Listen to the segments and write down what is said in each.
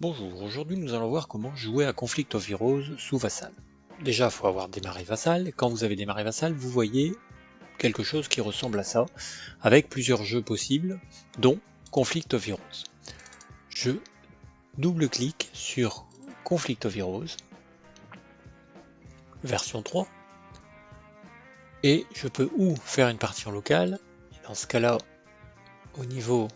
Bonjour, aujourd'hui nous allons voir comment jouer à Conflict of Heroes sous Vassal. Déjà, il faut avoir démarré Vassal, et quand vous avez démarré Vassal, vous voyez quelque chose qui ressemble à ça, avec plusieurs jeux possibles, dont Conflict of Heroes. Je double-clique sur Conflict of Heroes, version 3, et je peux ou faire une partie en local, et dans ce cas-là, au niveau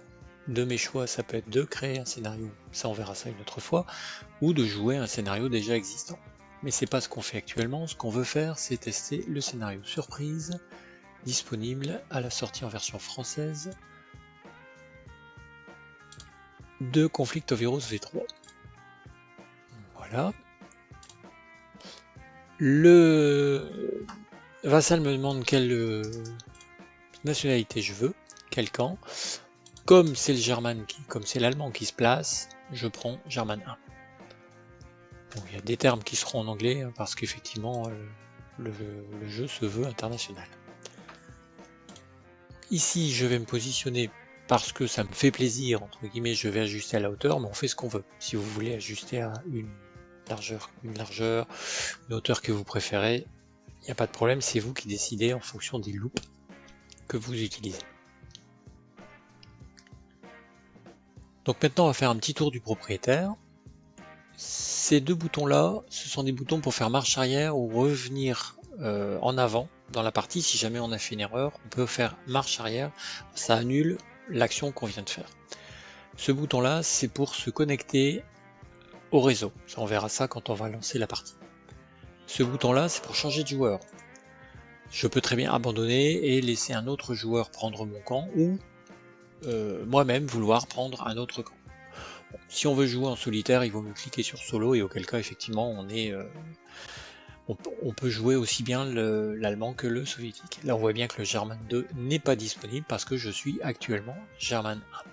de mes choix, ça peut être de créer un scénario, ça on verra ça une autre fois, ou de jouer un scénario déjà existant. Mais c'est pas ce qu'on fait actuellement, ce qu'on veut faire c'est tester le scénario surprise, disponible à la sortie en version française de Conflict of Heroes V3. Voilà. Le Vassal me demande quelle nationalité je veux, quel camp. Comme c'est le German comme c'est l'allemand qui se place, je prends German 1. Bon, il y a des termes qui seront en anglais hein, parce qu'effectivement le jeu se veut international. Ici je vais me positionner parce que ça me fait plaisir, entre guillemets, je vais ajuster à la hauteur, mais on fait ce qu'on veut. Si vous voulez ajuster à une largeur, une hauteur que vous préférez, il n'y a pas de problème, c'est vous qui décidez en fonction des loops que vous utilisez. Donc maintenant on va faire un petit tour du propriétaire. Ces deux boutons là, ce sont des boutons pour faire marche arrière ou revenir en avant dans la partie. Si jamais on a fait une erreur, on peut faire marche arrière, ça annule l'action qu'on vient de faire. Ce bouton là, c'est pour se connecter au réseau. Ça, on verra ça quand on va lancer la partie. Ce bouton là, c'est pour changer de joueur. Je peux très bien abandonner et laisser un autre joueur prendre mon camp ou moi-même vouloir prendre un autre camp. Bon, si on veut jouer en solitaire, il vaut mieux cliquer sur solo et auquel cas effectivement on peut jouer aussi bien l'allemand que le soviétique. Là on voit bien que le German 2 n'est pas disponible parce que je suis actuellement German 1.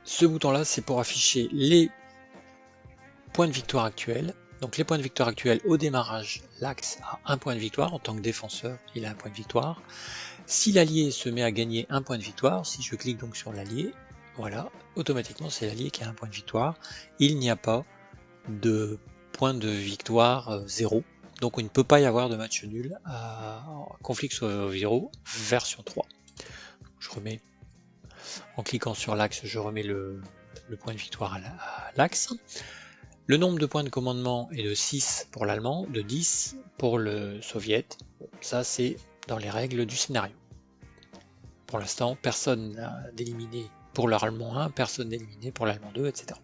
Ce bouton là c'est pour afficher les points de victoire actuels. Donc les points de victoire actuels au démarrage, l'axe a un point de victoire, en tant que défenseur il a un point de victoire. Si l'allié se met à gagner un point de victoire, si je clique donc sur l'allié, voilà, automatiquement c'est l'allié qui a un point de victoire. Il n'y a pas de point de victoire 0, donc il ne peut pas y avoir de match nul à Conflict of Heroes version 3. Je remets, en cliquant sur l'axe, je remets le point de victoire à l'axe. Le nombre de points de commandement est de 6 pour l'allemand, de 10 pour le soviète. Ça c'est dans les règles du scénario. Pour l'instant, personne n'a d'éliminé pour l'allemand 1, personne n'a éliminé pour l'allemand 2, etc.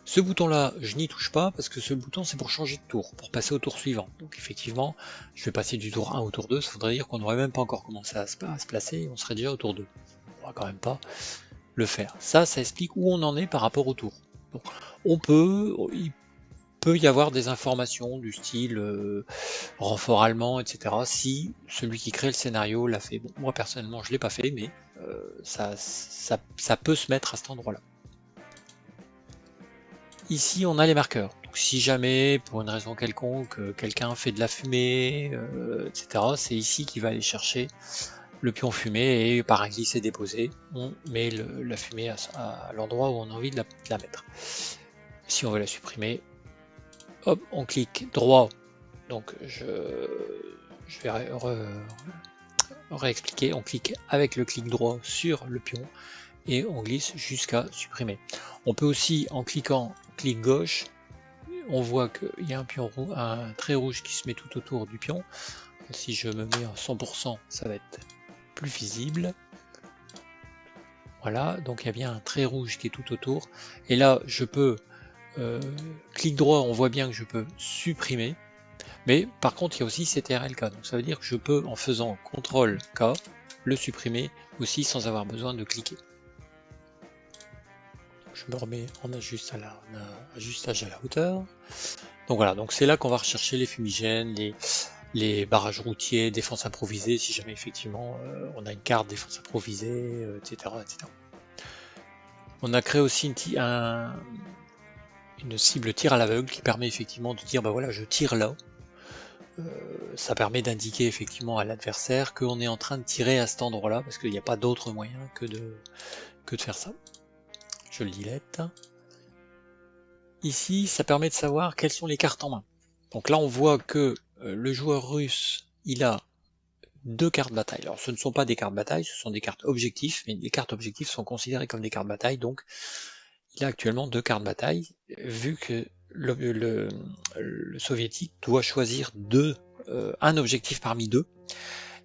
Ce bouton là, je n'y touche pas parce que ce bouton c'est pour changer de tour, pour passer au tour suivant. Donc effectivement, je vais passer du tour 1 au tour 2, ça voudrait dire qu'on n'aurait même pas encore commencé à se placer, et on serait déjà au tour 2. On va quand même pas le faire. Ça explique où on en est par rapport au tour. Donc, il peut y avoir des informations du style renfort allemand, etc. si celui qui crée le scénario l'a fait. Bon, moi personnellement je l'ai pas fait, mais ça peut se mettre à cet endroit-là. Ici on a les marqueurs. Donc, si jamais pour une raison quelconque quelqu'un fait de la fumée, etc. c'est ici qu'il va aller chercher le pion fumé et par un glisser déposé, on met la fumée à l'endroit où on a envie de la mettre. Si on veut la supprimer, hop, on clique droit. Donc je vais réexpliquer. On clique avec le clic droit sur le pion et on glisse jusqu'à supprimer. On peut aussi, en cliquant clic gauche, on voit qu'il y a un trait rouge qui se met tout autour du pion. Si je me mets en 100%, ça va être plus visible. Voilà, donc il y a bien un trait rouge qui est tout autour. Et là, je peux, clic droit, on voit bien que je peux supprimer. Mais par contre, il y a aussi CTRL-K. Donc ça veut dire que je peux, en faisant CTRL-K, le supprimer aussi sans avoir besoin de cliquer. Je me remets en ajustage à la hauteur. Donc voilà, donc c'est là qu'on va rechercher les fumigènes, les barrages routiers, défense improvisée, si jamais effectivement on a une carte défense improvisée, etc., etc. On a créé aussi une cible tir à l'aveugle qui permet effectivement de dire bah voilà je tire là. ça permet d'indiquer effectivement à l'adversaire qu'on est en train de tirer à cet endroit-là, parce qu'il n'y a pas d'autre moyen que de faire ça. Je le delete. Ici, ça permet de savoir quelles sont les cartes en main. Donc là, on voit que le joueur russe, il a 2 cartes bataille. Alors ce ne sont pas des cartes bataille, ce sont des cartes objectifs, mais les cartes objectifs sont considérées comme des cartes bataille, donc il a actuellement 2 cartes bataille, vu que le soviétique doit choisir un objectif parmi 2.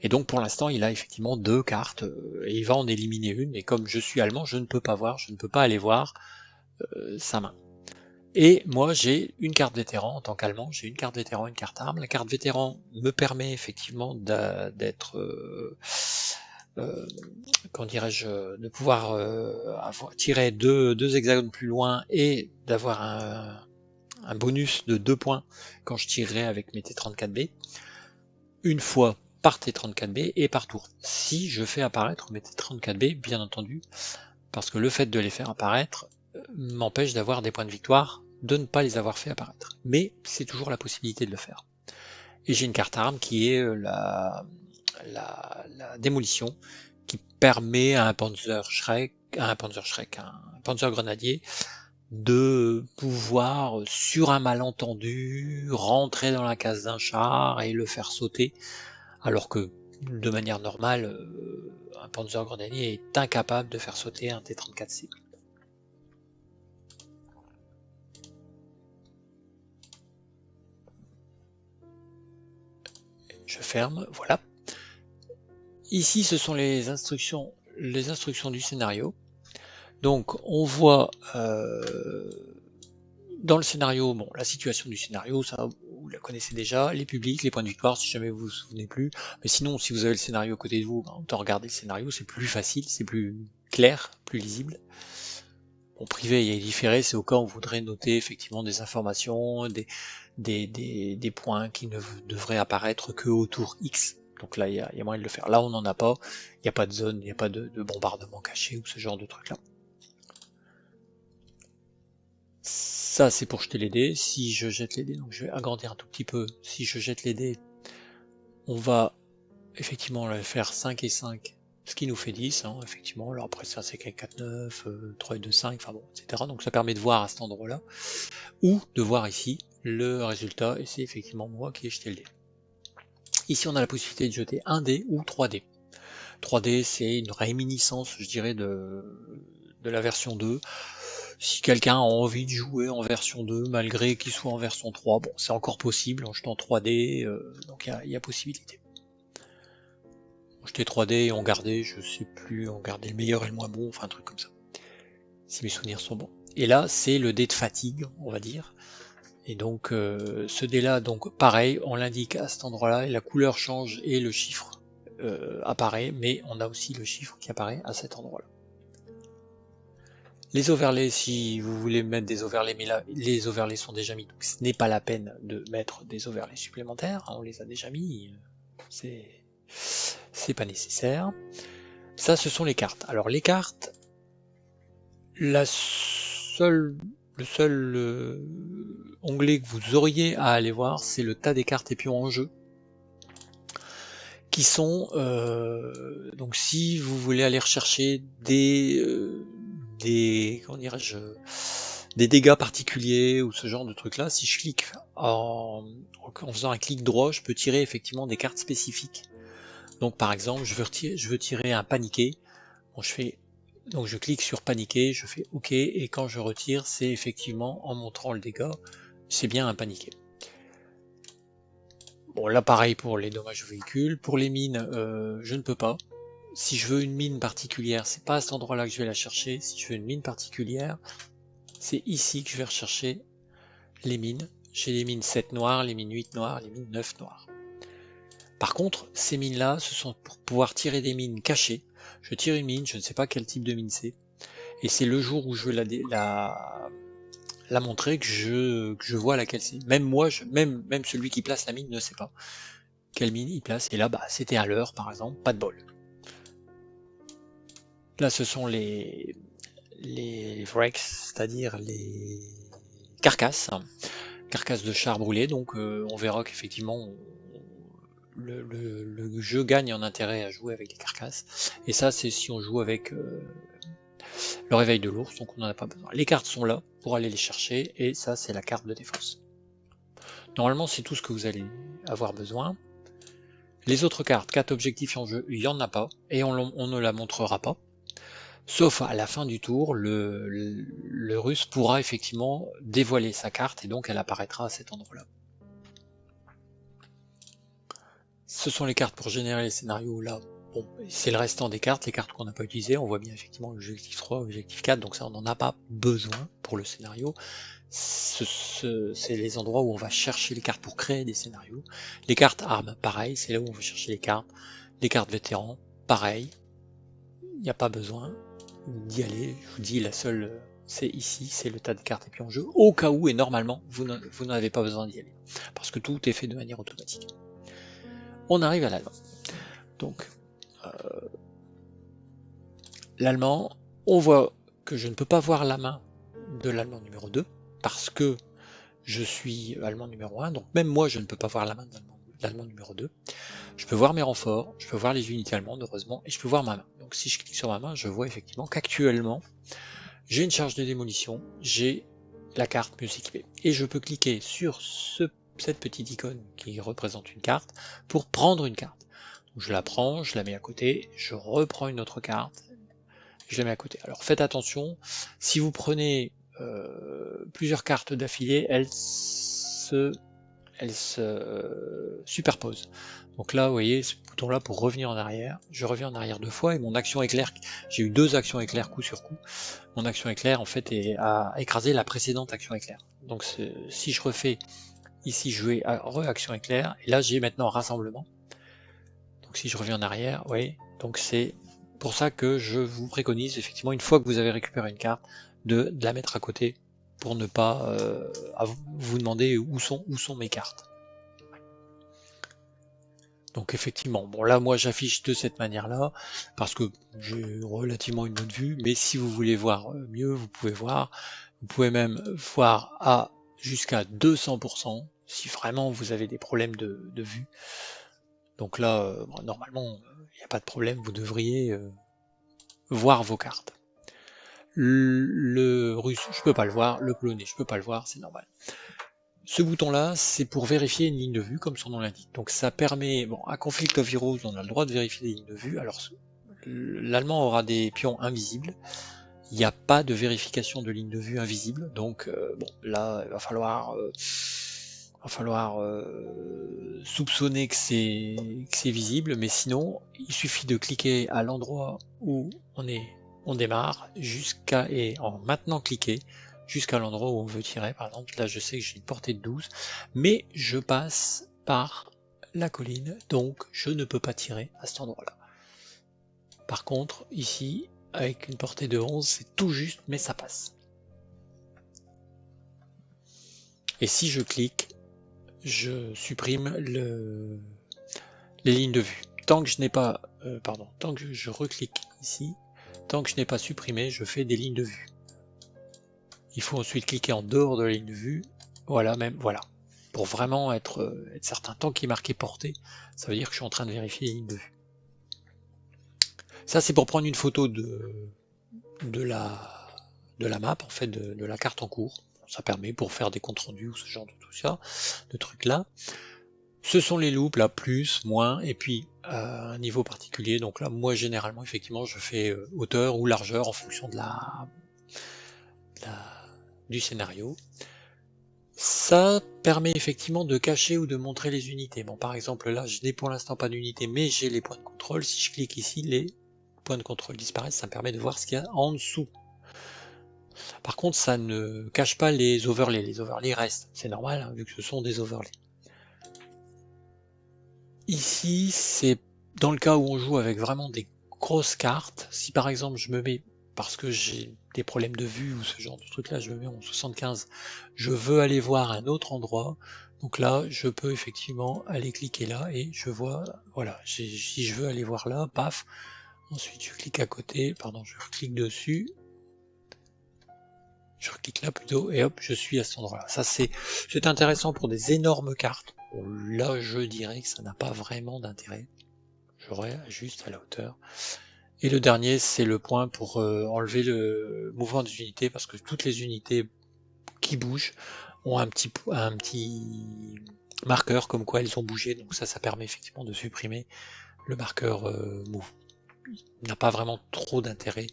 Et donc pour l'instant il a effectivement 2 cartes, et il va en éliminer une, mais comme je suis allemand, je ne peux pas voir, je ne peux pas aller voir sa main. Et moi j'ai une carte vétéran en tant qu'allemand, j'ai une carte vétéran, une carte arme. La carte vétéran me permet effectivement d'être comment dirais-je, de pouvoir tirer deux hexagones plus loin et d'avoir un bonus de 2 points quand je tirerai avec mes T34B, une fois par T34B et par tour. Si je fais apparaître mes T34B, bien entendu, parce que le fait de les faire apparaître m'empêche d'avoir des points de victoire, de ne pas les avoir fait apparaître. Mais c'est toujours la possibilité de le faire. Et j'ai une carte arme qui est la démolition, qui permet à un Panzerschreck, un Panzergrenadier, de pouvoir, sur un malentendu, rentrer dans la case d'un char et le faire sauter, alors que de manière normale, un Panzergrenadier est incapable de faire sauter un T-34C. Je ferme, voilà. Ici, ce sont les instructions du scénario. Donc, on voit dans le scénario, bon, la situation du scénario, ça vous la connaissez déjà, les publics, les points de victoire, si jamais vous vous souvenez plus. Mais sinon, si vous avez le scénario à côté de vous, autant regarder le scénario, c'est plus facile, c'est plus clair, plus lisible. Bon, privé et différé, c'est au cas où on voudrait noter effectivement des informations, des points qui ne devraient apparaître que au tour X. Donc là, il y a moyen de le faire. Là, on n'en a pas, il n'y a pas de zone, il n'y a pas de bombardement caché ou ce genre de truc là. Ça, c'est pour jeter les dés. Si je jette les dés, donc je vais agrandir un tout petit peu. Si je jette les dés, on va effectivement faire 5 et 5, ce qui nous fait 10, hein, effectivement. Alors après ça, c'est 4, 9, 3 et 2, 5, enfin bon, etc. Donc ça permet de voir à cet endroit-là, ou de voir ici le résultat, et c'est effectivement moi qui ai jeté le dé. Ici, on a la possibilité de jeter un dé ou 3 dés. 3D, c'est une réminiscence, je dirais, de la version 2. Si quelqu'un a envie de jouer en version 2, malgré qu'il soit en version 3, bon, c'est encore possible en jetant 3D, donc il y a possibilité. On jetait 3D et on gardait, je sais plus, on gardait le meilleur et le moins bon, enfin un truc comme ça, si mes souvenirs sont bons. Et là, c'est le dé de fatigue, on va dire. Et donc, ce dé-là, donc pareil, on l'indique à cet endroit-là, et la couleur change et le chiffre apparaît, mais on a aussi le chiffre qui apparaît à cet endroit-là. Les overlays, si vous voulez mettre des overlays, mais là, les overlays sont déjà mis, donc ce n'est pas la peine de mettre des overlays supplémentaires, on les a déjà mis, c'est pas nécessaire. Ça, ce sont les cartes. Alors les cartes, le seul onglet que vous auriez à aller voir, c'est le tas des cartes et pions en jeu, qui sont, donc si vous voulez aller rechercher comment dirais-je, des dégâts particuliers ou ce genre de truc là, si je clique en faisant un clic droit, je peux tirer effectivement des cartes spécifiques. Donc par exemple, je veux tirer un paniqué, bon, donc je clique sur paniqué, je fais OK, et quand je retire, c'est effectivement en montrant le dégât, c'est bien un paniqué. Bon, là pareil pour les dommages aux véhicules. Pour les mines, je ne peux pas. Si je veux une mine particulière, c'est pas à cet endroit-là que je vais la chercher. Si je veux une mine particulière, c'est ici que je vais rechercher les mines. J'ai les mines 7 noires, les mines 8 noires, les mines 9 noires. Par contre, ces mines-là, ce sont pour pouvoir tirer des mines cachées. Je tire une mine, je ne sais pas quel type de mine c'est. Et c'est le jour où je veux la montrer que je vois laquelle c'est. Même moi, même celui qui place la mine ne sait pas quelle mine il place. Et là, bah, c'était à l'heure, par exemple, pas de bol. Là, ce sont les wrecks, c'est-à-dire les carcasses de chars brûlés. Donc, on verra qu'effectivement, le jeu gagne en intérêt à jouer avec des carcasses. Et ça, c'est si on joue avec le réveil de l'ours, donc on n'en a pas besoin. Les cartes sont là pour aller les chercher, et ça, c'est la carte de défense. Normalement, c'est tout ce que vous allez avoir besoin. Les autres cartes, 4 objectifs en jeu, il n'y en a pas, et on ne la montrera pas. Sauf à la fin du tour, le russe pourra effectivement dévoiler sa carte, et donc elle apparaîtra à cet endroit-là. Ce sont les cartes pour générer les scénarios là. Bon, c'est le restant des cartes, les cartes qu'on n'a pas utilisées. On voit bien effectivement l'objectif 3, l'objectif 4, donc ça on n'en a pas besoin pour le scénario. C'est les endroits où on va chercher les cartes pour créer des scénarios. Les cartes armes, pareil, c'est là où on va chercher les cartes. Les cartes vétérans, pareil. Il n'y a pas besoin d'y aller. Je vous dis, la seule, c'est ici, c'est le tas de cartes et puis en jeu. Au cas où, et normalement, vous n'en avez pas besoin d'y aller. Parce que tout est fait de manière automatique. On arrive à l'allemand. Donc, l'allemand, on voit que je ne peux pas voir la main de l'allemand numéro 2 parce que je suis allemand numéro 1, donc même moi je ne peux pas voir la main de l'allemand numéro 2. Je peux voir mes renforts, je peux voir les unités allemandes heureusement, et je peux voir ma main. Donc si je clique sur ma main, je vois effectivement qu'actuellement j'ai une charge de démolition, j'ai la carte mieux équipée. Et je peux cliquer sur cette petite icône qui représente une carte pour prendre une carte. Donc je la prends, je la mets à côté, je reprends une autre carte, je la mets à côté. Alors faites attention, si vous prenez plusieurs cartes d'affilée, elles se superposent. Donc là, vous voyez, ce bouton-là pour revenir en arrière, je reviens en arrière 2 fois et mon action éclair, j'ai eu 2 actions éclair coup sur coup. Mon action éclair en fait a écrasé la précédente action éclair. Donc si je refais ici, je vais à re-action éclair, et là j'ai maintenant rassemblement. Donc si je reviens en arrière, vous voyez, donc c'est pour ça que je vous préconise effectivement, une fois que vous avez récupéré une carte, de la mettre à côté pour ne pas vous demander où sont mes cartes. Donc effectivement, bon là moi j'affiche de cette manière-là parce que j'ai relativement une bonne vue, mais si vous voulez voir mieux, vous pouvez même voir à jusqu'à 200% si vraiment vous avez des problèmes de vue. Donc là, normalement, il n'y a pas de problème, vous devriez voir vos cartes. Le russe, je peux pas le voir, le polonais, je peux pas le voir, c'est normal. Ce bouton-là, c'est pour vérifier une ligne de vue, comme son nom l'indique. Donc ça permet, bon, à Conflict of Heroes, on a le droit de vérifier les lignes de vue. Alors, l'allemand aura des pions invisibles. Il n'y a pas de vérification de ligne de vue invisible. Donc, bon, là, il va falloir soupçonner que c'est visible, mais sinon, il suffit de cliquer à l'endroit où on démarre, et en maintenant cliquer, jusqu'à l'endroit où on veut tirer. Par exemple, là je sais que j'ai une portée de 12, mais je passe par la colline, donc je ne peux pas tirer à cet endroit-là. Par contre, ici, avec une portée de 11, c'est tout juste, mais ça passe. Et si je clique, je supprime les lignes de vue. Tant que je n'ai pas, tant que je reclique ici, tant que je n'ai pas supprimé, je fais des lignes de vue. Il faut ensuite cliquer en dehors de la ligne de vue, voilà, pour vraiment être certain. Tant qu'il est marqué portée, ça veut dire que je suis en train de vérifier les lignes de vue. Ça, c'est pour prendre une photo de la map, en fait, de la carte en cours. Ça permet pour faire des comptes rendus ou ce genre de trucs là. Ce sont les loops, là, plus, moins, et puis un niveau particulier. Donc là, moi, généralement, effectivement, je fais hauteur ou largeur en fonction du scénario. Ça permet effectivement de cacher ou de montrer les unités. Bon, par exemple, là, je n'ai pour l'instant pas d'unité, mais j'ai les points de contrôle. Si je clique ici, les points de contrôle disparaissent. Ça me permet de voir ce qu'il y a en dessous. Par contre, ça ne cache pas les overlays. Les overlays restent. C'est normal, hein, vu que ce sont des overlays. Ici, c'est dans le cas où on joue avec vraiment des grosses cartes. Si par exemple je me mets, parce que j'ai des problèmes de vue ou ce genre de truc là, je me mets en 75, je veux aller voir un autre endroit. Donc là, je peux effectivement aller cliquer là et je vois, voilà, si je veux aller voir là, paf. Ensuite, je clique à côté, pardon, je clique dessus. Je clique là plutôt et hop, je suis à cet endroit-là. Ça c'est intéressant pour des énormes cartes. Bon, là, je dirais que ça n'a pas vraiment d'intérêt. J'aurais juste à la hauteur. Et le dernier, c'est le point pour enlever le mouvement des unités, parce que toutes les unités qui bougent ont un petit marqueur comme quoi elles ont bougé. Donc ça permet effectivement de supprimer le marqueur move. Il n'a pas vraiment trop d'intérêt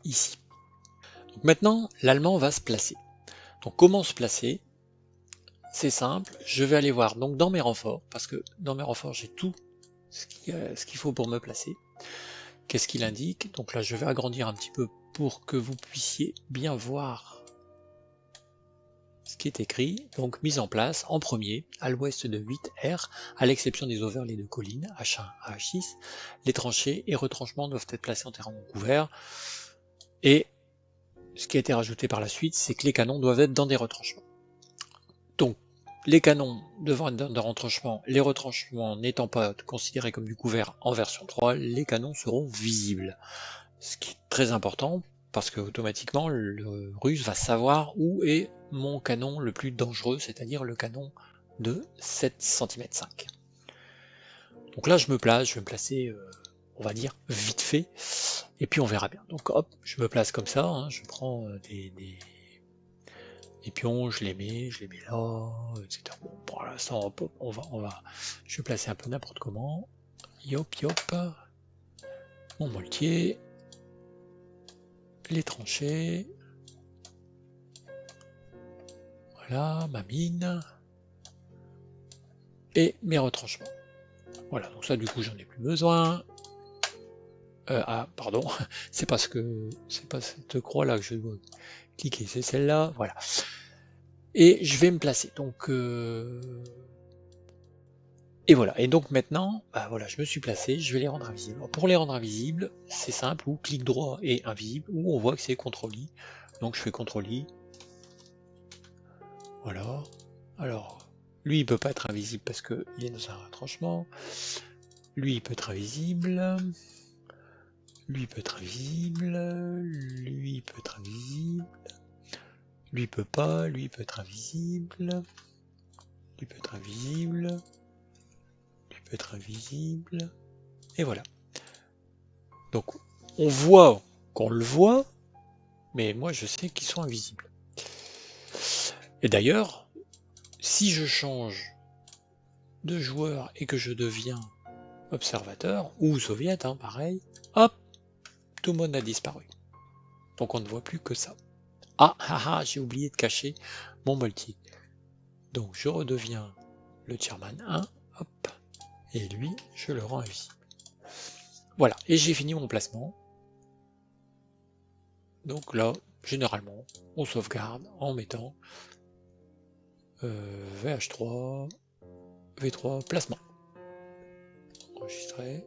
ici. Donc maintenant, l'allemand va se placer. Donc comment se placer? C'est simple, je vais aller voir donc dans mes renforts, parce que dans mes renforts j'ai tout ce qu'il faut pour me placer. Qu'est-ce qu'il indique? Donc là je vais agrandir un petit peu pour que vous puissiez bien voir ce qui est écrit. Donc mise en place en premier, à l'ouest de 8R, à l'exception des overlays de collines, H1 à H6, les tranchées et retranchements doivent être placés en terrain non couvert. Et ce qui a été rajouté par la suite, c'est que les canons doivent être dans des retranchements. Donc les canons devant être dans des retranchements, les retranchements n'étant pas considérés comme du couvert en version 3, les canons seront visibles. Ce qui est très important, parce que automatiquement le russe va savoir où est mon canon le plus dangereux, c'est-à-dire le canon de 7 cm 5. Donc là je me place, je vais me placer, on va dire, vite fait, et puis on verra bien. Donc hop, je me place comme ça, hein, je prends des pions, je les mets là, etc. Bon, pour l'instant, je vais placer un peu n'importe comment. Yop, yop. Mon moltier. Les tranchées. Voilà, ma mine. Et mes retranchements. Voilà, donc ça, du coup, j'en ai plus besoin. Ah, pardon, c'est pas cette croix-là que je dois cliquer, c'est celle-là. Voilà. Et je vais me placer. Donc, et voilà, et donc maintenant, bah voilà, je me suis placé, je vais les rendre invisibles. Alors pour les rendre invisibles, c'est simple, ou clic droit et invisible, ou on voit que c'est CTRL-I. Donc je fais CTRL-I. Voilà. Alors, lui il peut pas être invisible parce qu'il est dans un retranchement. Lui il peut être invisible. Lui il peut être invisible. Lui il peut être invisible. Lui il peut pas, lui il peut être invisible. Lui peut être invisible. Lui peut être invisible. Et voilà. Donc on voit qu'on le voit, mais moi je sais qu'ils sont invisibles. Et d'ailleurs, si je change de joueur et que je deviens observateur, ou soviet, hein, pareil, hop, tout le monde a disparu. Donc on ne voit plus que ça. Ah, j'ai oublié de cacher mon multi. Donc je redeviens le chairman 1, hop, et lui, je le rends invisible. Voilà, et j'ai fini mon placement. Donc là, généralement, on sauvegarde en mettant VH3, V3, placement. Enregistrer.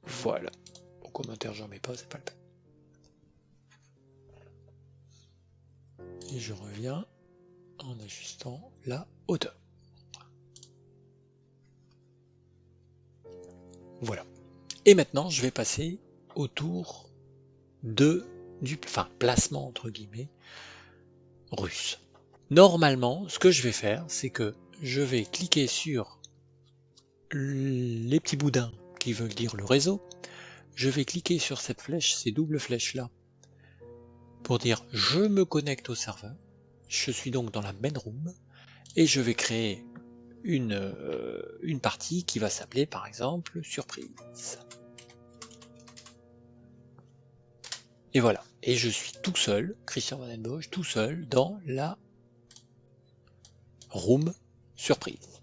Voilà. Au commentaire, j'en mets pas, c'est pas le peine. Et je reviens en ajustant la hauteur. Voilà. Et maintenant, je vais passer au tour du placement entre guillemets russe. Normalement, ce que je vais faire, c'est que je vais cliquer sur les petits boudins qui veulent dire le réseau. Je vais cliquer sur cette flèche, ces doubles flèches là, pour dire je me connecte au serveur. Je suis donc dans la main room et je vais créer une partie qui va s'appeler par exemple surprise. Et voilà. Et je suis tout seul, Christian Van den Bosch, tout seul dans la room surprise.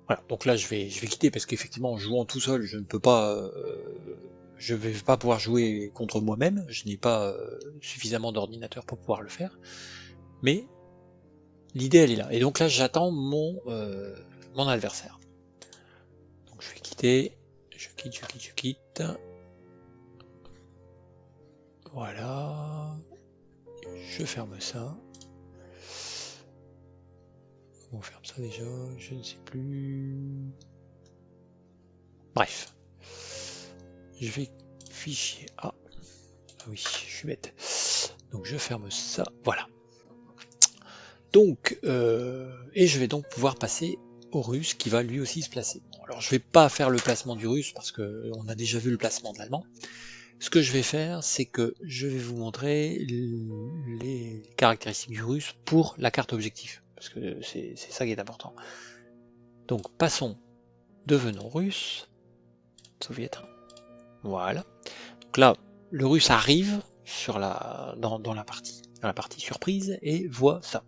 Voilà. Donc là, je vais quitter parce qu'effectivement, en jouant tout seul, je ne peux pas, je vais pas pouvoir jouer contre moi-même. Je n'ai pas suffisamment d'ordinateur pour pouvoir le faire. Mais l'idée, elle est là. Et donc là, j'attends mon adversaire. Donc je vais quitter. Je quitte. Voilà. Je ferme ça. On ferme ça déjà, je ne sais plus. Bref. Je vais fichier A. Ah oui, je suis bête. Donc je ferme ça. Voilà. Donc, et je vais donc pouvoir passer au russe qui va lui aussi se placer. Bon, alors je vais pas faire le placement du russe parce que on a déjà vu le placement de l'allemand. Ce que je vais faire, c'est que je vais vous montrer les caractéristiques du russe pour la carte objectif, parce que c'est ça qui est important. Donc passons, devenons russe, soviet 1. Voilà. Donc là, le russe arrive sur dans la partie surprise et voit ça.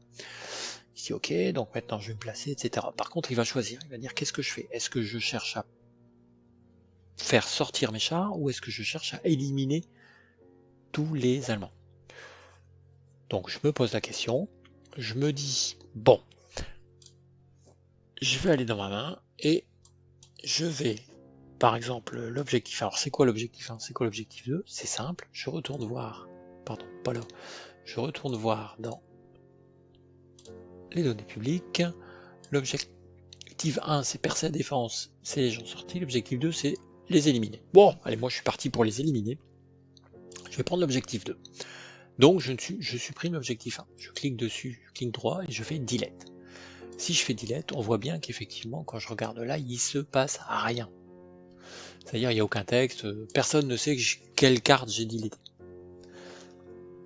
Ici, ok, donc maintenant je vais me placer, etc. Par contre, il va choisir, il va dire qu'est-ce que je fais? Est-ce que je cherche à faire sortir mes chars ou est-ce que je cherche à éliminer tous les Allemands? Donc je me pose la question, je me dis, bon, je vais aller dans ma main et je vais, par exemple, l'objectif. Alors c'est quoi l'objectif 1? C'est quoi l'objectif 2? C'est simple, je retourne voir, pardon, pas là, je retourne voir dans les données publiques. L'objectif 1, c'est percer la défense, c'est les gens sortis. L'objectif 2, c'est les éliminer. Bon, allez, moi je suis parti pour les éliminer. Je vais prendre l'objectif 2. Donc je supprime l'objectif 1. Je clique dessus, je clique droit et je fais delete. Si je fais delete, on voit bien qu'effectivement, quand je regarde là, il se passe rien. C'est-à-dire, il n'y a aucun texte, personne ne sait quelle carte j'ai deletée.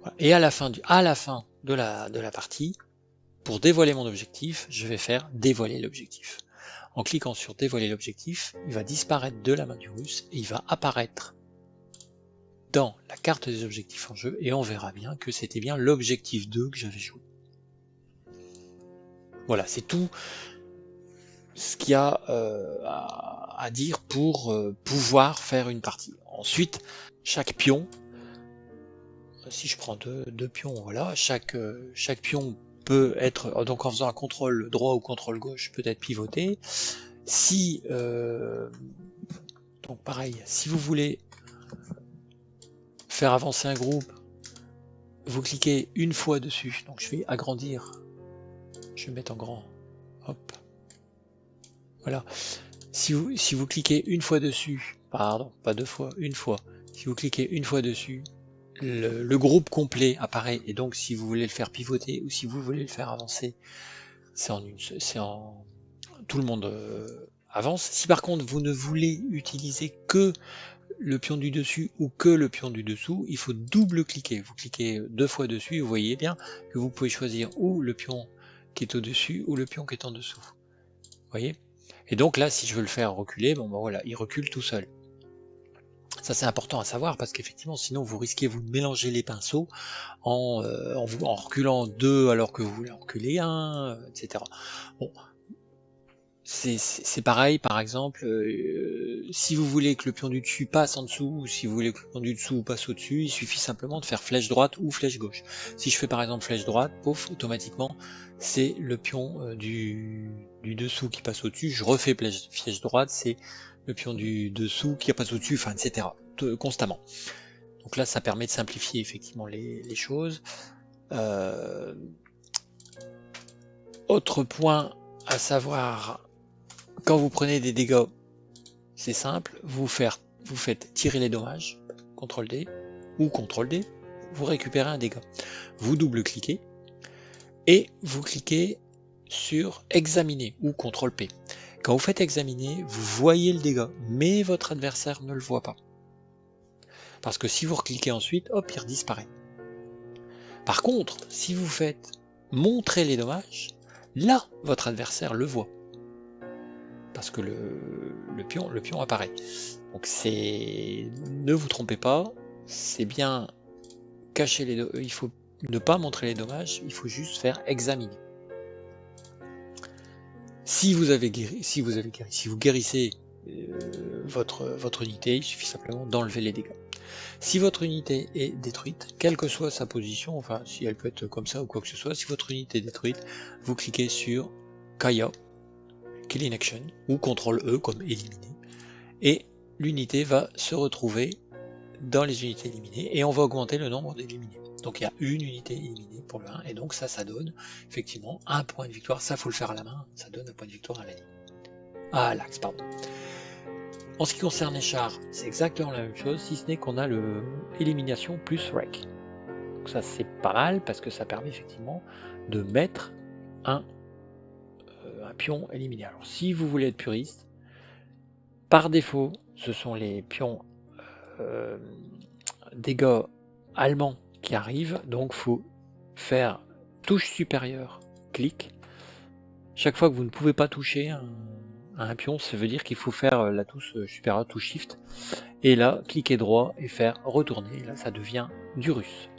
Voilà. Et à la fin de la partie, pour dévoiler mon objectif, je vais faire dévoiler l'objectif. En cliquant sur dévoiler l'objectif, il va disparaître de la main du russe et il va apparaître dans la carte des objectifs en jeu et on verra bien que c'était bien l'objectif 2 que j'avais joué. Voilà, c'est tout ce qu'il y a à dire pour pouvoir faire une partie. Ensuite, chaque pion, si je prends deux pions, voilà, chaque pion peut être, donc en faisant un contrôle droit ou contrôle gauche, peut être pivoté. Si, donc pareil, si vous voulez faire avancer un groupe, vous cliquez une fois dessus, donc je vais agrandir, je vais mettre en grand, hop, voilà. Si vous cliquez une fois dessus, pardon, pas deux fois, une fois, si vous cliquez une fois dessus, le groupe complet apparaît, et donc si vous voulez le faire pivoter ou si vous voulez le faire avancer, tout le monde avance. Si par contre vous ne voulez utiliser que le pion du dessus ou que le pion du dessous, il faut double-cliquer. Vous cliquez deux fois dessus, vous voyez bien que vous pouvez choisir ou le pion qui est au-dessus ou le pion qui est en dessous. Vous voyez? Et donc là, si je veux le faire reculer, bon ben voilà, il recule tout seul. Ça c'est important à savoir parce qu'effectivement sinon vous risquez vous de mélanger les pinceaux en reculant deux alors que vous voulez en reculer un, etc. Bon, c'est pareil, par exemple, si vous voulez que le pion du dessus passe en dessous, ou si vous voulez que le pion du dessous passe au-dessus, il suffit simplement de faire flèche droite ou flèche gauche. Si je fais par exemple flèche droite, pouf, automatiquement, c'est le pion du dessous qui passe au-dessus, je refais flèche droite, c'est le pion du dessous qui passe au-dessus, enfin, etc. Constamment. Donc là, ça permet de simplifier effectivement les choses. Autre point à savoir, quand vous prenez des dégâts, c'est simple, vous faites tirer les dommages, CTRL D ou CTRL D, vous récupérez un dégât. Vous double-cliquez et vous cliquez sur examiner ou CTRL P. Quand vous faites examiner, vous voyez le dégât, mais votre adversaire ne le voit pas. Parce que si vous recliquez ensuite, hop, il disparaît. Par contre, si vous faites montrer les dommages, là, votre adversaire le voit. Parce que le pion apparaît. Donc ne vous trompez pas, c'est bien cacher il faut ne pas montrer les dommages, il faut juste faire examiner. Si vous guérissez votre unité, il suffit simplement d'enlever les dégâts. Si votre unité est détruite, quelle que soit sa position, enfin si elle peut être comme ça ou quoi que ce soit, si votre unité est détruite, vous cliquez sur KO, Kill in Action, ou CTRL E comme éliminer, et l'unité va se retrouver dans les unités éliminées et on va augmenter le nombre d'éliminés. Donc il y a une unité éliminée pour le 1 et donc ça donne effectivement un point de victoire. Ça faut le faire à la main, ça donne un point de victoire à la ligne. À l'axe, pardon. En ce qui concerne les chars, c'est exactement la même chose, si ce n'est qu'on a le élimination plus wreck. Donc ça c'est pas mal parce que ça permet effectivement de mettre un pion éliminé. Alors si vous voulez être puriste, par défaut, ce sont les pions dégâts allemands qui arrivent, donc faut faire touche supérieure, clic. Chaque fois que vous ne pouvez pas toucher un pion, ça veut dire qu'il faut faire la touche supérieure, touche shift, et là, cliquer droit et faire retourner, et là ça devient du russe.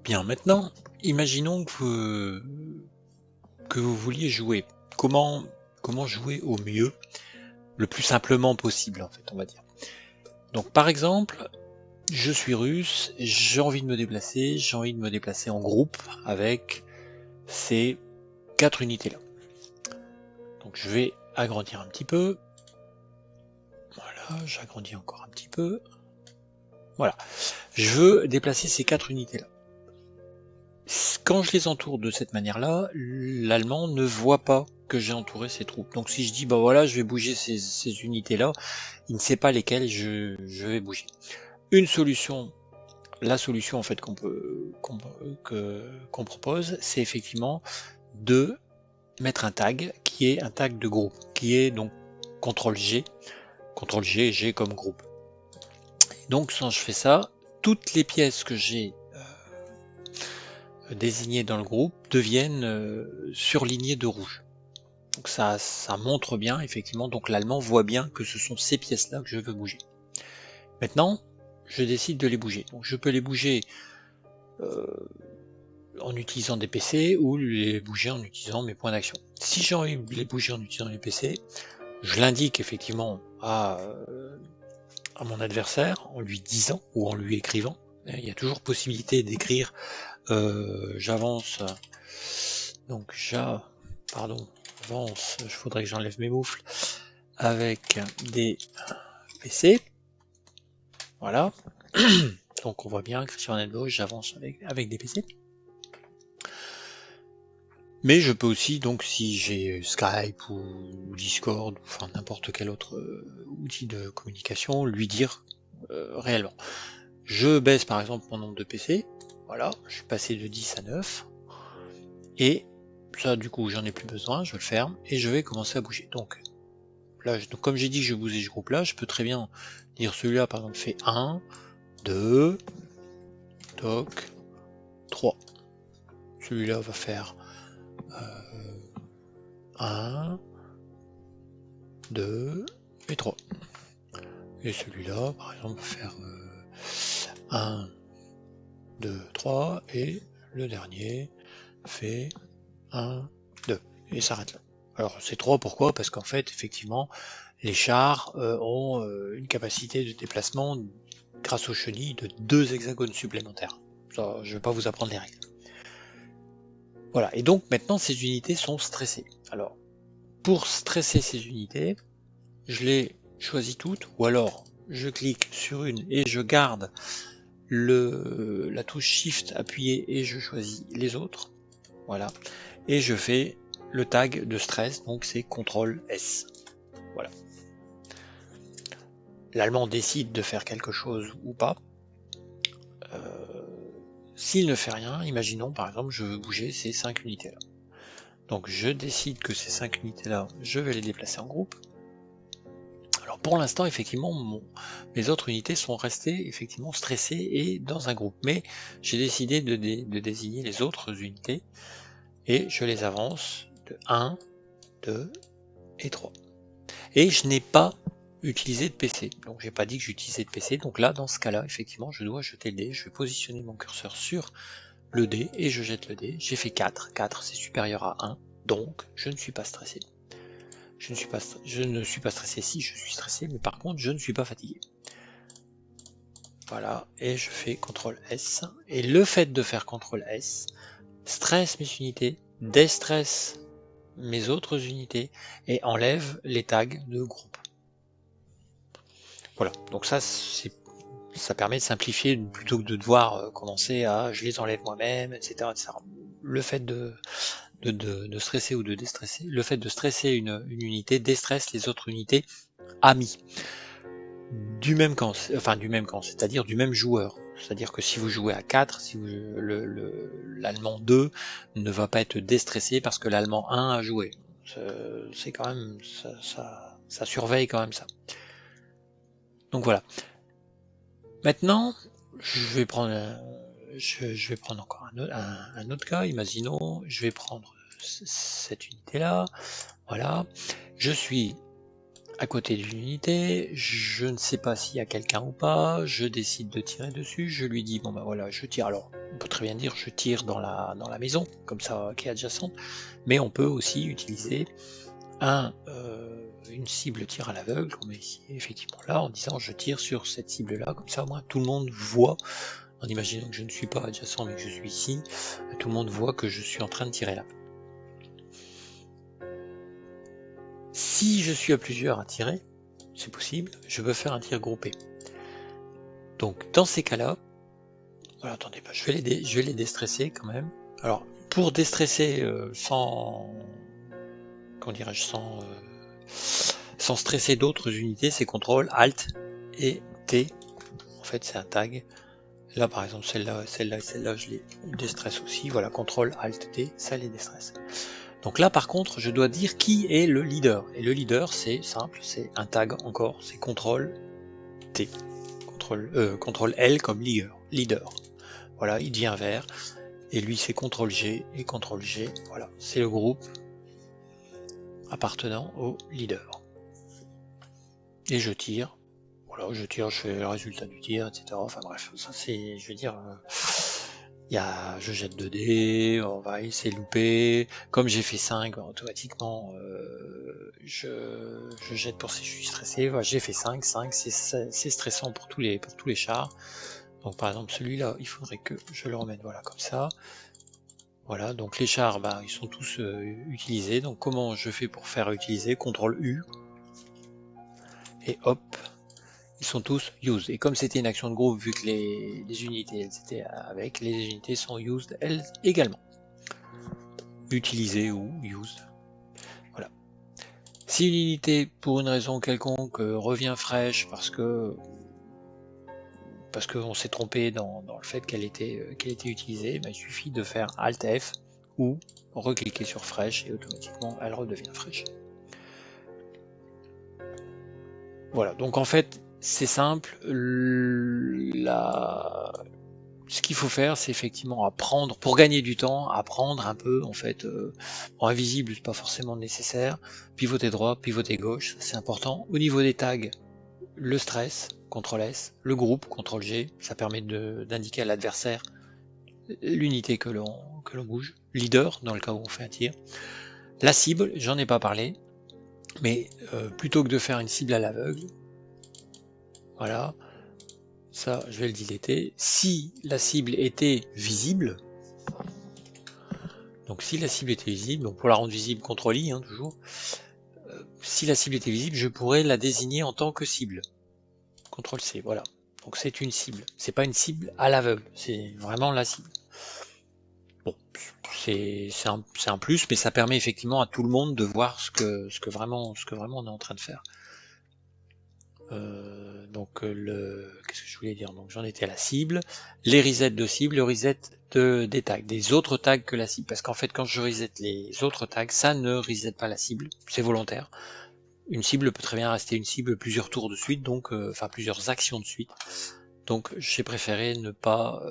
Bien, maintenant, imaginons que vous vouliez jouer. Comment jouer au mieux, le plus simplement possible en fait, on va dire. Donc par exemple, je suis russe, j'ai envie de me déplacer en groupe avec ces 4 unités là. Donc je vais agrandir un petit peu. Voilà, j'agrandis encore un petit peu. Voilà. Je veux déplacer ces 4 unités là. Quand je les entoure de cette manière-là, l'Allemand ne voit pas que j'ai entouré ses troupes. Donc si je dis, bah voilà, je vais bouger ces unités-là, il ne sait pas lesquelles je vais bouger. Une solution, la solution en fait qu'on propose, c'est effectivement de mettre un tag qui est un tag de groupe, qui est donc CTRL-G, CTRL-G, G comme groupe. Donc quand je fais ça, toutes les pièces que j'ai désignées dans le groupe deviennent surlignées de rouge. Donc ça montre bien effectivement, donc l'allemand voit bien que ce sont ces pièces là que je veux bouger. Maintenant je décide de les bouger, donc je peux les bouger en utilisant des PC ou les bouger en utilisant mes points d'action. Si j'ai envie de les bouger en utilisant les PC, je l'indique effectivement à mon adversaire en lui disant ou en lui écrivant. Il y a toujours possibilité d'écrire j'avance, donc j'avance, il faudrait que j'enlève mes moufles, avec des PC. Voilà. Donc on voit bien que sur la gauche, j'avance avec des PC. Mais je peux aussi, donc si j'ai Skype ou Discord, ou enfin n'importe quel autre outil de communication, lui dire réellement. Je baisse par exemple mon nombre de PC, voilà, je suis passé de 10 à 9, et ça du coup j'en ai plus besoin, je le ferme, et je vais commencer à bouger. Donc là, donc, comme j'ai dit que je bougeais ce groupe là, je peux très bien dire celui-là par exemple fait 1, 2, toc, 3. Celui-là va faire 1, 2 et 3. Et celui-là, par exemple, va faire 1, 2, 3, et le dernier fait 1, 2, et s'arrête là. Alors c'est 3, pourquoi? Parce qu'en fait, effectivement, les chars ont une capacité de déplacement grâce aux chenilles de 2 hexagones supplémentaires. Ça, je ne vais pas vous apprendre les règles. Voilà, et donc maintenant ces unités sont stressées. Alors, pour stresser ces unités, je les choisis toutes, ou alors je clique sur une et je garde la touche Shift appuyée et je choisis les autres. Voilà, et je fais le tag de stress, donc c'est CTRL S. Voilà. L'allemand décide de faire quelque chose ou pas. S'il ne fait rien, imaginons par exemple je veux bouger ces 5 unités là. Donc je décide que ces 5 unités là, je vais les déplacer en groupe. Alors pour l'instant effectivement mes autres unités sont restées effectivement stressées et dans un groupe, mais j'ai décidé de désigner les autres unités et je les avance de 1, 2 et 3. Et je n'ai pas utilisé de PC, donc j'ai pas dit que j'utilisais de PC, donc là dans ce cas là effectivement je dois jeter le dé, je vais positionner mon curseur sur le dé et je jette le dé. J'ai fait 4, 4 c'est supérieur à 1, donc je ne suis pas stressé. Je ne suis pas stressé, si je suis stressé, mais par contre je ne suis pas fatigué. Voilà, et je fais CTRL S, et le fait de faire CTRL S stresse mes unités, déstresse mes autres unités, et enlève les tags de groupe. Voilà, donc ça permet de simplifier plutôt que de devoir commencer à je les enlève moi-même, etc., etc. Le fait de stresser ou de déstresser, le fait de stresser une unité déstresse les autres unités amies du même camp, c'est-à-dire du même joueur. C'est-à-dire que si vous jouez à 4, si l'allemand 2 ne va pas être déstressé parce que l'allemand 1 a joué. C'est quand même, ça surveille quand même ça. Donc voilà. Maintenant, je vais prendre encore un autre cas. Imaginons, je vais prendre cette unité-là. Voilà. Je suis à côté d'une unité, je ne sais pas s'il y a quelqu'un ou pas, je décide de tirer dessus, je lui dis bon bah voilà, je tire. Alors on peut très bien dire je tire dans la maison, comme ça, qui est adjacente, mais on peut aussi utiliser une cible tir à l'aveugle, qu'on met ici effectivement là, en disant je tire sur cette cible là, comme ça au moins tout le monde voit, en imaginant que je ne suis pas adjacent mais que je suis ici, tout le monde voit que je suis en train de tirer là. Si je suis à plusieurs à tirer, c'est possible, je peux faire un tir groupé. Donc dans ces cas-là, voilà, attendez, je vais les déstresser quand même. Alors pour déstresser sans, comment dirais-je, sans stresser d'autres unités, c'est CTRL, ALT et T. En fait, c'est un tag. Là, par exemple, celle-là, je les déstresse aussi. Voilà, CTRL, ALT, T, ça les déstresse. Donc là, par contre, je dois dire qui est le leader. Et le leader, c'est simple, c'est un tag encore, c'est CTRL T. CTRL L comme leader. Voilà, il devient vert. Et lui, c'est CTRL G et CTRL G. Voilà, c'est le groupe appartenant au leader. Et je tire. Voilà, je tire, je fais le résultat du tir, etc. Enfin bref, ça c'est, je veux dire, je jette 2 dés, on va essayer de louper. Comme j'ai fait 5, automatiquement, je jette pour si je suis stressé. Voilà, j'ai fait 5, c'est stressant pour tous les chars. Donc par exemple celui-là, il faudrait que je le remette, voilà, comme ça. Voilà, donc les chars, ils sont tous utilisés. Donc comment je fais pour faire utiliser? CTRL U. Et hop, ils sont tous used. Et comme c'était une action de groupe, vu que les unités elles étaient avec, les unités sont used elles également. Utilisées ou used. Voilà. Si une unité, pour une raison quelconque, revient fraîche parce qu'on s'est trompé dans le fait qu'elle était utilisée, il suffit de faire Alt F ou recliquer sur fraîche et automatiquement elle redevient fraîche. Voilà, donc en fait c'est simple, ce qu'il faut faire, c'est effectivement apprendre, pour gagner du temps, apprendre un peu, en fait, invisible, c'est pas forcément nécessaire, pivoter droit, pivoter gauche, c'est important. Au niveau des tags, le stress, CTRL S, le groupe, CTRL G, ça permet d'indiquer à l'adversaire l'unité que l'on bouge, leader, dans le cas où on fait un tir. La cible, j'en ai pas parlé, mais plutôt que de faire une cible à l'aveugle, voilà, ça je vais le diléter, si la cible était visible, donc si la cible était visible, donc pour la rendre visible, CTRL I, toujours, si la cible était visible, je pourrais la désigner en tant que cible. CTRL C, voilà. Donc c'est une cible. C'est pas une cible à l'aveugle, c'est vraiment la cible. Bon, c'est un plus, mais ça permet effectivement à tout le monde de voir ce que vraiment on est en train de faire. Qu'est-ce que je voulais dire? Donc j'en étais à la cible, les resets de cible, le reset des tags, des autres tags que la cible, parce qu'en fait quand je reset les autres tags, ça ne reset pas la cible, c'est volontaire. Une cible peut très bien rester une cible plusieurs tours de suite, donc enfin plusieurs actions de suite. Donc j'ai préféré ne pas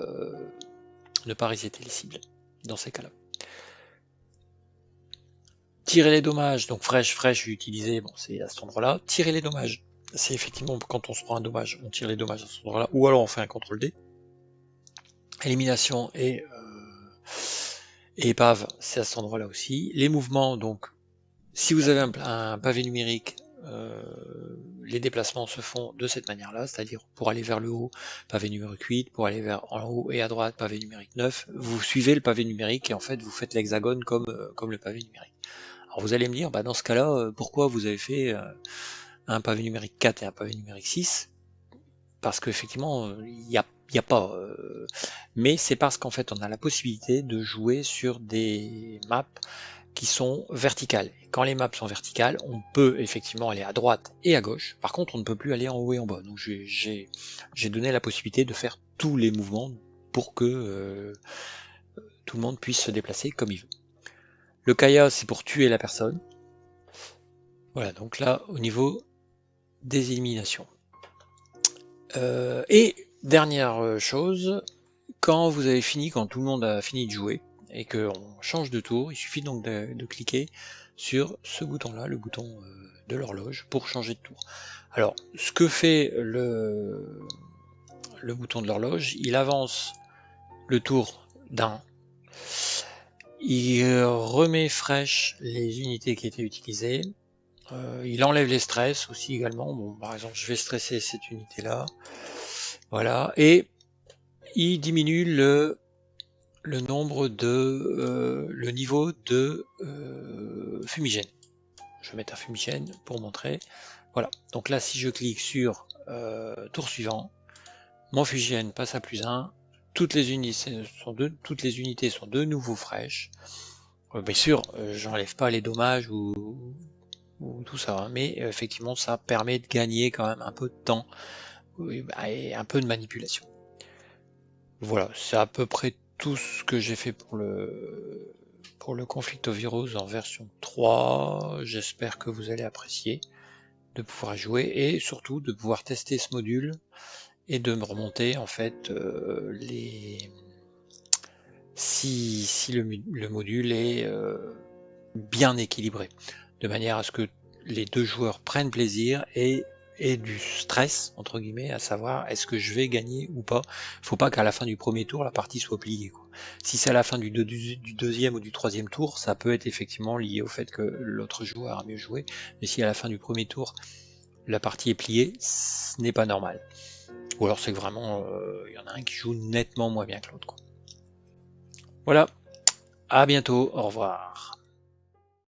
resetter les cibles dans ces cas-là. Tirer les dommages, donc fraîche utilisé, bon c'est à cet endroit-là. Tirer les dommages, c'est effectivement quand on se prend un dommage, on tire les dommages à cet endroit-là, ou alors on fait un CTRL D. Élimination et épave, c'est à cet endroit-là aussi. Les mouvements, donc si vous avez un pavé numérique, les déplacements se font de cette manière-là, c'est-à-dire pour aller vers le haut, pavé numérique 8, pour aller vers en haut et à droite, pavé numérique 9, vous suivez le pavé numérique et en fait vous faites l'hexagone comme le pavé numérique. Alors vous allez me dire, dans ce cas-là, pourquoi vous avez fait un pavé numérique 4 et un pavé numérique 6? Parce qu'effectivement, il n'y a pas. Mais c'est parce qu'en fait, on a la possibilité de jouer sur des maps qui sont verticales. Et quand les maps sont verticales, on peut effectivement aller à droite et à gauche. Par contre, on ne peut plus aller en haut et en bas. Donc j'ai donné la possibilité de faire tous les mouvements pour que tout le monde puisse se déplacer comme il veut. Le Kaya, c'est pour tuer la personne. Voilà, donc là, au niveau des éliminations. Et dernière chose, quand vous avez fini, quand tout le monde a fini de jouer, et qu'on change de tour, il suffit donc de cliquer sur ce bouton-là, le bouton de l'horloge, pour changer de tour. Alors, ce que fait le bouton de l'horloge, il avance le tour d'un, il remet fraîches les unités qui étaient utilisées, il enlève les stress aussi également. Bon, par exemple, je vais stresser cette unité-là, voilà, et il diminue le nombre de le niveau de fumigène. Je vais mettre un fumigène pour montrer. Voilà, donc là si je clique sur tour suivant, mon fumigène passe à +1, toutes les unités sont de nouveau fraîches. Bien sûr, j'enlève pas les dommages ou tout ça, hein, mais effectivement ça permet de gagner quand même un peu de temps et un peu de manipulation. Voilà, c'est à peu près tout ce que j'ai fait pour le Conflict of Heroes en version 3. J'espère que vous allez apprécier de pouvoir jouer et surtout de pouvoir tester ce module et de me remonter en fait si le module est bien équilibré, de manière à ce que les deux joueurs prennent plaisir et du stress entre guillemets, à savoir est-ce que je vais gagner ou pas. Faut pas qu'à la fin du premier tour la partie soit pliée, quoi. Si c'est à la fin du deuxième ou du troisième tour, ça peut être effectivement lié au fait que l'autre joueur a mieux joué, mais si à la fin du premier tour la partie est pliée, ce n'est pas normal. Ou alors c'est que vraiment il y en a un qui joue nettement moins bien que l'autre, quoi. Voilà, à bientôt, au revoir.